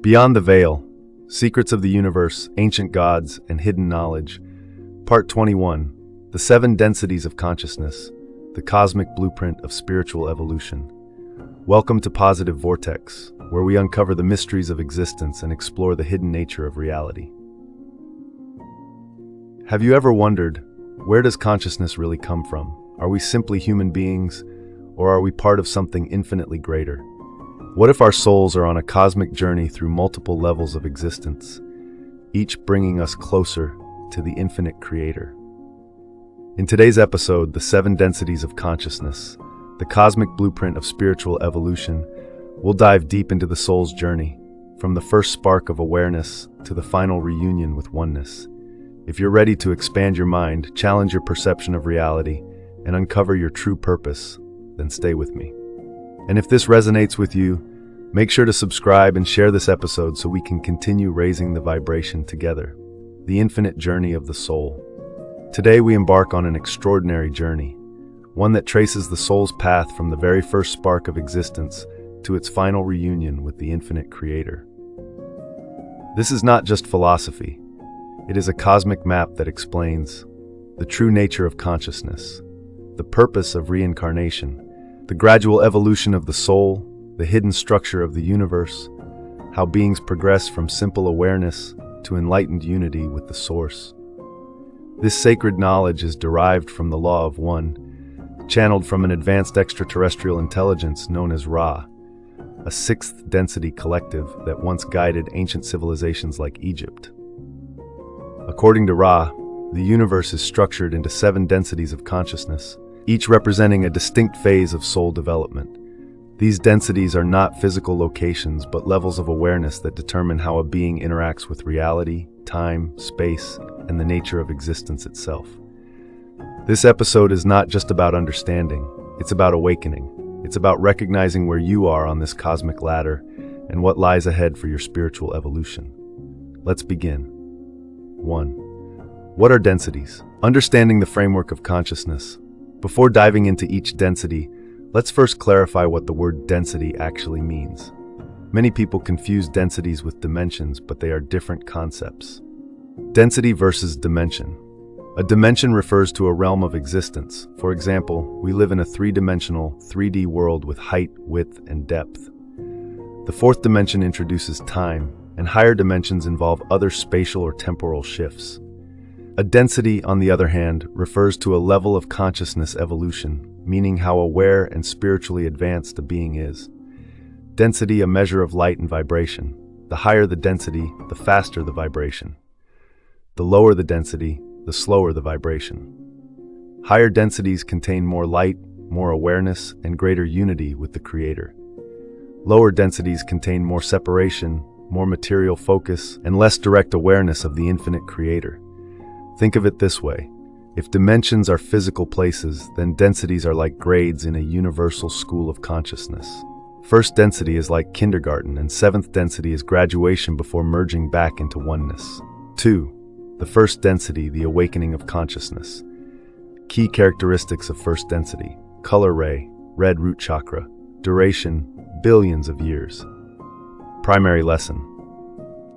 Beyond the Veil, Secrets of the Universe, Ancient Gods, and Hidden Knowledge. Part 21, The Seven Densities of Consciousness, the Cosmic Blueprint of Spiritual Evolution. Welcome to Positive Vortex, where we uncover the mysteries of existence and explore the hidden nature of reality. Have you ever wondered, where does consciousness really come from? Are we simply human beings, or are we part of something infinitely greater? What if our souls are on a cosmic journey through multiple levels of existence, each bringing us closer to the infinite creator? In today's episode, The Seven Densities of Consciousness, the Cosmic Blueprint of Spiritual Evolution, we'll dive deep into the soul's journey, from the first spark of awareness to the final reunion with oneness. If you're ready to expand your mind, challenge your perception of reality, and uncover your true purpose, then stay with me. And if this resonates with you, make sure to subscribe and share this episode so we can continue raising the vibration together. The infinite journey of the soul. Today we embark on an extraordinary journey, one that traces the soul's path from the very first spark of existence to its final reunion with the infinite creator. This is not just philosophy. It is a cosmic map that explains the true nature of consciousness, the purpose of reincarnation, the gradual evolution of the soul, the hidden structure of the universe, how beings progress from simple awareness to enlightened unity with the source. This sacred knowledge is derived from the law of one, channeled from an advanced extraterrestrial intelligence known as Ra, a sixth density collective that once guided ancient civilizations like Egypt. According to Ra, the universe is structured into 7 densities of consciousness, each representing a distinct phase of soul development. These densities are not physical locations, but levels of awareness that determine how a being interacts with reality, time, space, and the nature of existence itself. This episode is not just about understanding, it's about awakening. It's about recognizing where you are on this cosmic ladder and what lies ahead for your spiritual evolution. Let's begin. 1. What are densities? Understanding the framework of consciousness. Before diving into each density, let's first clarify what the word density actually means. Many people confuse densities with dimensions, but they are different concepts. Density versus dimension. A dimension refers to a realm of existence. For example, we live in a three-dimensional, 3D world with height, width, and depth. The fourth dimension introduces time, and higher dimensions involve other spatial or temporal shifts. A density, on the other hand, refers to a level of consciousness evolution, meaning how aware and spiritually advanced a being is. Density, a measure of light and vibration. The higher the density, the faster the vibration. The lower the density, the slower the vibration. Higher densities contain more light, more awareness, and greater unity with the Creator. Lower densities contain more separation, more material focus, and less direct awareness of the infinite Creator. Think of it this way. If dimensions are physical places, then densities are like grades in a universal school of consciousness. First density is like kindergarten, and seventh density is graduation before merging back into oneness. 2. The first density, the awakening of consciousness. Key characteristics of first density: color ray, red root chakra, duration, billions of years. Primary lesson.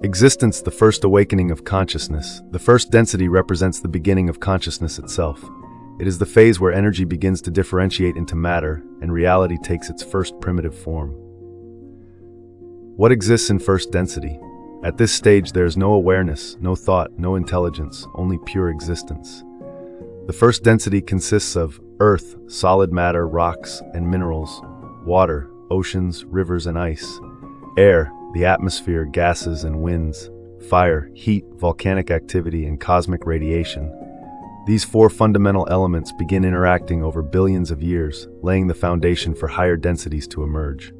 Existence, the first awakening of consciousness. The first density represents the beginning of consciousness itself. It is the phase where energy begins to differentiate into matter, and reality takes its first primitive form. What exists in first density? At this stage, there is no awareness, no thought, no intelligence, only pure existence. The first density consists of earth, solid matter, rocks, and minerals; water, oceans, rivers, and ice; air, the atmosphere, gases, and winds; fire, heat, volcanic activity, and cosmic radiation. These 4 fundamental elements begin interacting over billions of years, laying the foundation for higher densities to emerge.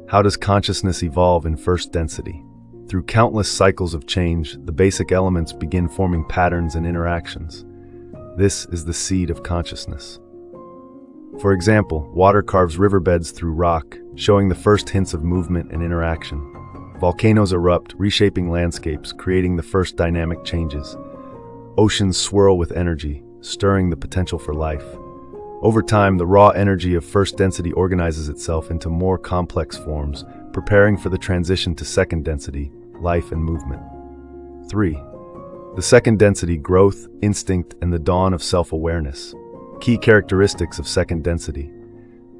How does consciousness evolve in first density? Through countless cycles of change, the basic elements begin forming patterns and interactions. This is the seed of consciousness. For example, water carves riverbeds through rock, showing the first hints of movement and interaction. Volcanoes erupt, reshaping landscapes, creating the first dynamic changes. Oceans swirl with energy, stirring the potential for life. Over time, the raw energy of first density organizes itself into more complex forms, preparing for the transition to second density, life and movement. 3. The second density, growth, instinct, and the dawn of self-awareness. Key characteristics of second density.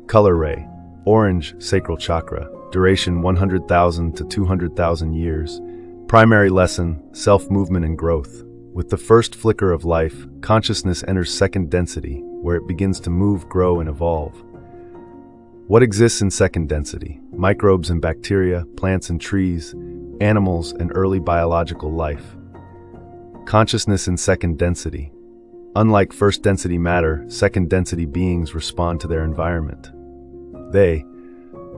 Color ray, orange, sacral chakra, duration 100,000 to 200,000 years. Primary lesson, self-movement and growth. With the first flicker of life, consciousness enters second density, where it begins to move, grow, and evolve. What exists in second density? Microbes and bacteria, plants and trees, animals and early biological life. Consciousness in second density. Unlike first density matter, second density beings respond to their environment. They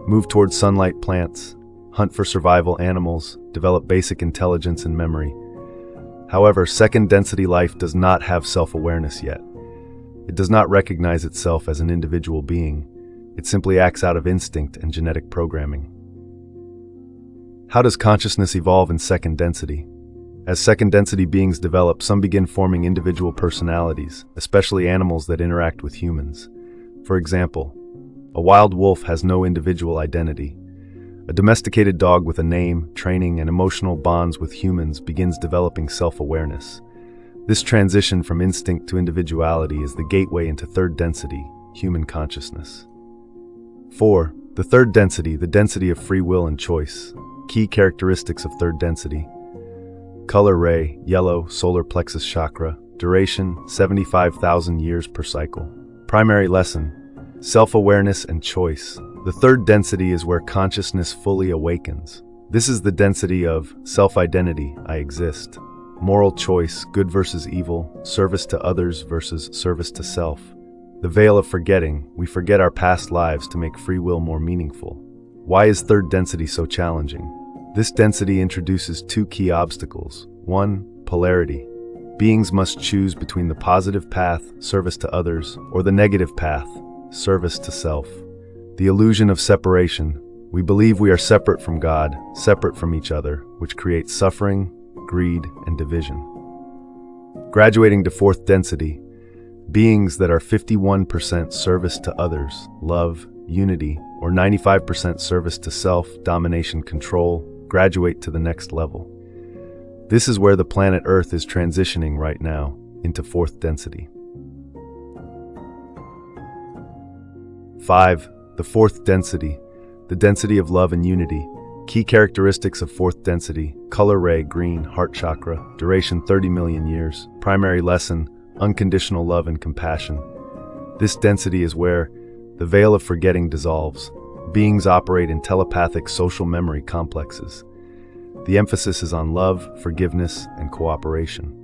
move towards sunlight, plants, hunt for survival animals, develop basic intelligence and memory. However, second density life does not have self-awareness yet. It does not recognize itself as an individual being. It simply acts out of instinct and genetic programming. How does consciousness evolve in second density? As second density beings develop, some begin forming individual personalities, especially animals that interact with humans. For example, a wild wolf has no individual identity. A domesticated dog with a name, training, and emotional bonds with humans begins developing self-awareness. This transition from instinct to individuality is the gateway into third density, human consciousness. 4. The third density, the density of free will and choice. Key characteristics of third density. Color ray, yellow, solar plexus chakra, duration 75,000 years per cycle. Primary lesson, self-awareness and choice. The third density is where consciousness fully awakens. This is the density of self-identity, I exist. Moral choice, good versus evil, service to others versus service to self. The veil of forgetting, we forget our past lives to make free will more meaningful. Why is third density so challenging? This density introduces two key obstacles. 1. Polarity. Beings must choose between the positive path, service to others, or the negative path, service to self. The illusion of separation. We believe we are separate from God, separate from each other, which creates suffering, greed, and division. Graduating to fourth density. Beings that are 51% service to others, love, unity, or 95% service to self, domination, control, graduate to the next level. This is where the planet Earth is transitioning right now, into fourth density. 5. The fourth density, the density of love and unity. Key characteristics of fourth density, color ray, green, heart chakra, duration 30 million years. Primary lesson, unconditional love and compassion. This density is where the veil of forgetting dissolves. Beings operate in telepathic social memory complexes. The emphasis is on love, forgiveness, and cooperation.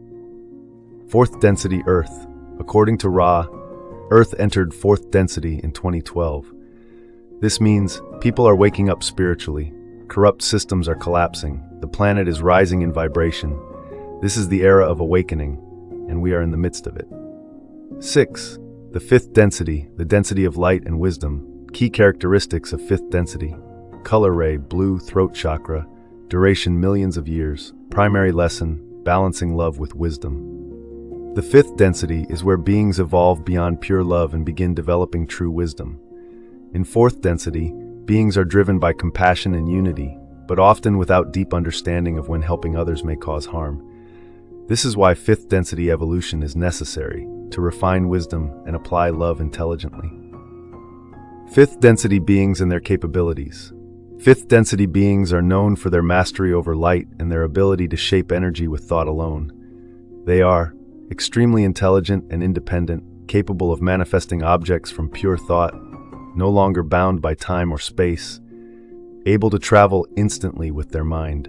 Fourth density Earth. According to Ra, Earth entered fourth density in 2012. This means people are waking up spiritually. Corrupt systems are collapsing. The planet is rising in vibration. This is the era of awakening, and we are in the midst of it. 6. The fifth density, the density of light and wisdom. Key characteristics of fifth density. Color ray, blue, throat chakra, duration millions of years. Primary lesson, balancing love with wisdom. The fifth density is where beings evolve beyond pure love and begin developing true wisdom. In fourth density, beings are driven by compassion and unity, but often without deep understanding of when helping others may cause harm. This is why fifth density evolution is necessary, to refine wisdom and apply love intelligently. Fifth density beings and their capabilities. Fifth density beings are known for their mastery over light and their ability to shape energy with thought alone. They are extremely intelligent and independent, capable of manifesting objects from pure thought, no longer bound by time or space, able to travel instantly with their mind.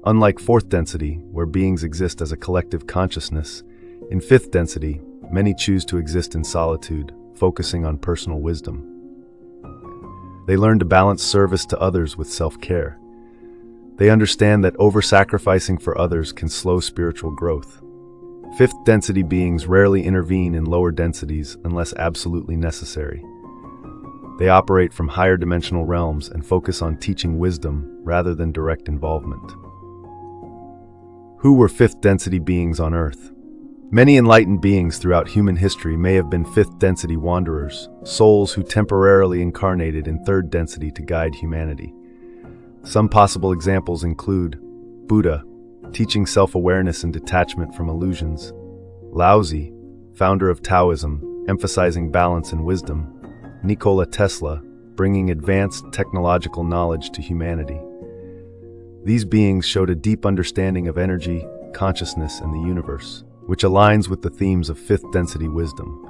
Unlike fourth density, where beings exist as a collective consciousness, in fifth density, many choose to exist in solitude, focusing on personal wisdom. They learn to balance service to others with self-care. They understand that over-sacrificing for others can slow spiritual growth. Fifth density beings rarely intervene in lower densities unless absolutely necessary. They operate from higher dimensional realms and focus on teaching wisdom rather than direct involvement. Who were fifth density beings on Earth? Many enlightened beings throughout human history may have been fifth density wanderers, souls who temporarily incarnated in third density to guide humanity. Some possible examples include Buddha, teaching self-awareness and detachment from illusions; Laozi, founder of Taoism, emphasizing balance and wisdom; Nikola Tesla, bringing advanced technological knowledge to humanity. These beings showed a deep understanding of energy, consciousness, and the universe, which aligns with the themes of fifth density wisdom.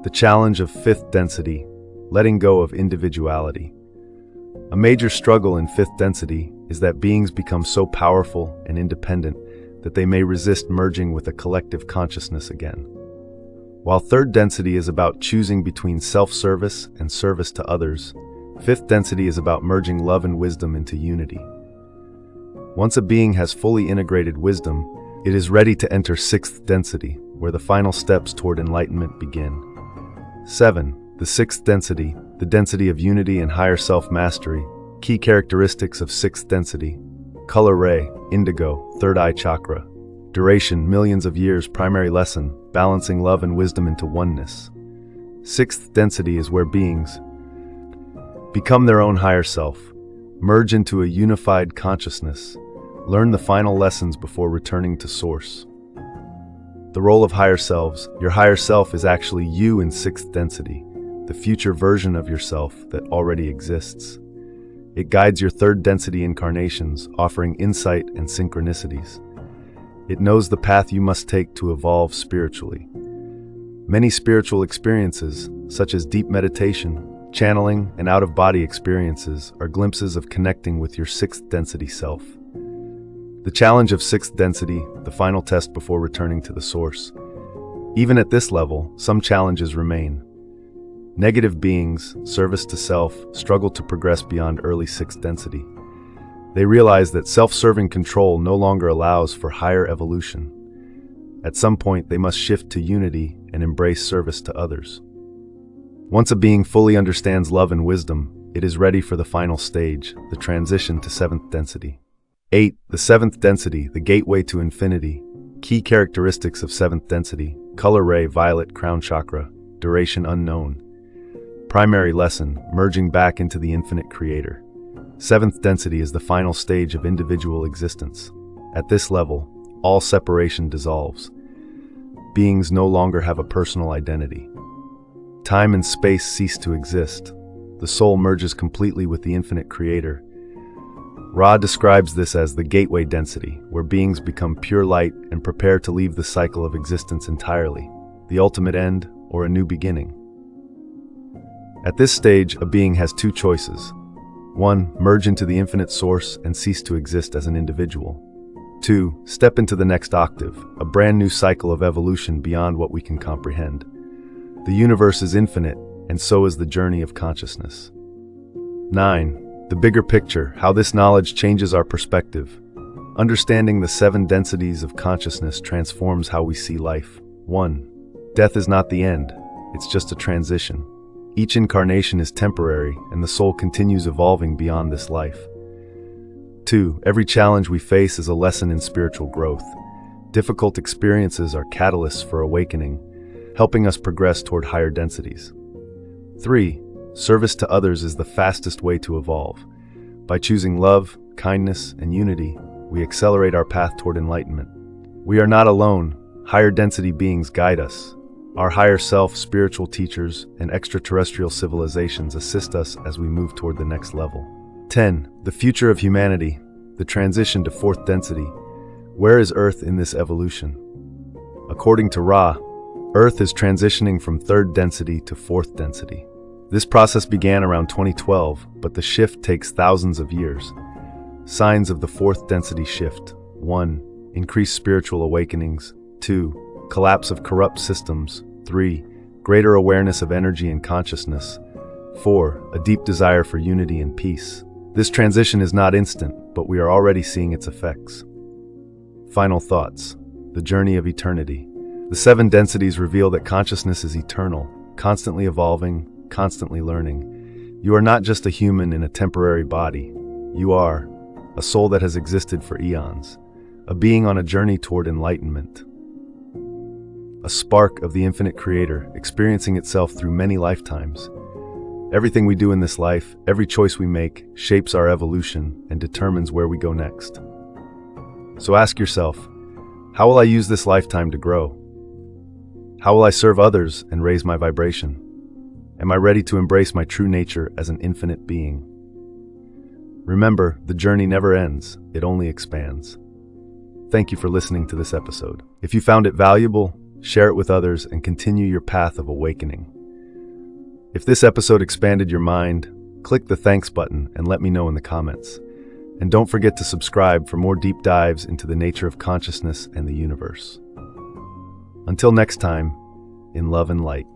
The challenge of fifth density: letting go of individuality. A major struggle in fifth density is that beings become so powerful and independent that they may resist merging with a collective consciousness again. While third density is about choosing between self-service and service to others, fifth density is about merging love and wisdom into unity. Once a being has fully integrated wisdom, it is ready to enter sixth density, where the final steps toward enlightenment begin. 7. The sixth density, the density of unity and higher self-mastery. Key characteristics of sixth density: color ray, indigo, third eye chakra. Duration, millions of years. Primary lesson, balancing love and wisdom into oneness. Sixth density is where beings become their own higher self, merge into a unified consciousness, learn the final lessons before returning to source. The role of higher selves: your higher self is actually you in sixth density, the future version of yourself that already exists. It guides your third density incarnations, offering insight and synchronicities. It knows the path you must take to evolve spiritually. Many spiritual experiences, such as deep meditation, channeling, and out-of-body experiences, are glimpses of connecting with your sixth density self. The challenge of sixth density, the final test before returning to the source. Even at this level, some challenges remain. Negative beings, service to self, struggle to progress beyond early sixth density. They realize that self-serving control no longer allows for higher evolution. At some point, they must shift to unity and embrace service to others. Once a being fully understands love and wisdom, it is ready for the final stage, the transition to seventh density. 8. The seventh density, the gateway to infinity. Key characteristics of seventh density: color ray, violet, crown chakra. Duration unknown. Primary lesson, merging back into the infinite creator. Seventh density is the final stage of individual existence. At this level, all separation dissolves. Beings no longer have a personal identity. Time and space cease to exist. The soul merges completely with the infinite creator. Ra describes this as the gateway density, where beings become pure light and prepare to leave the cycle of existence entirely, the ultimate end or a new beginning. At this stage, a being has two choices. 1. Merge into the infinite source and cease to exist as an individual. 2. Step into the next octave, a brand new cycle of evolution beyond what we can comprehend. The universe is infinite, and so is the journey of consciousness. 9. The bigger picture, how this knowledge changes our perspective. Understanding the 7 densities of consciousness transforms how we see life. 1. Death is not the end, it's just a transition. Each incarnation is temporary, and the soul continues evolving beyond this life. 2. Every challenge we face is a lesson in spiritual growth. Difficult experiences are catalysts for awakening, helping us progress toward higher densities. 3. Service to others is the fastest way to evolve. By choosing love, kindness, and unity, we accelerate our path toward enlightenment. We are not alone. Higher density beings guide us. Our higher self, spiritual teachers, and extraterrestrial civilizations assist us as we move toward the next level. 10. The future of humanity, the transition to fourth density. Where is Earth in this evolution? According to Ra, Earth is transitioning from third density to fourth density. This process began around 2012, but the shift takes thousands of years. Signs of the fourth density shift: 1. Increased spiritual awakenings. 2. Collapse of corrupt systems. 3. Greater awareness of energy and consciousness. 4. A deep desire for unity and peace. This transition is not instant, but we are already seeing its effects. Final thoughts. The journey of eternity. The 7 densities reveal that consciousness is eternal, constantly evolving, constantly learning. You are not just a human in a temporary body. You are a soul that has existed for eons, a being on a journey toward enlightenment, a spark of the infinite creator experiencing itself through many lifetimes. Everything we do in this life, every choice we make, shapes our evolution and determines where we go next. So ask yourself, how will I use this lifetime to grow? How will I serve others and raise my vibration? Am I ready to embrace my true nature as an infinite being? Remember, the journey never ends, it only expands. Thank you for listening to this episode. If you found it valuable, share it with others and continue your path of awakening. If this episode expanded your mind, click the thanks button and let me know in the comments. And don't forget to subscribe for more deep dives into the nature of consciousness and the universe. Until next time, in love and light.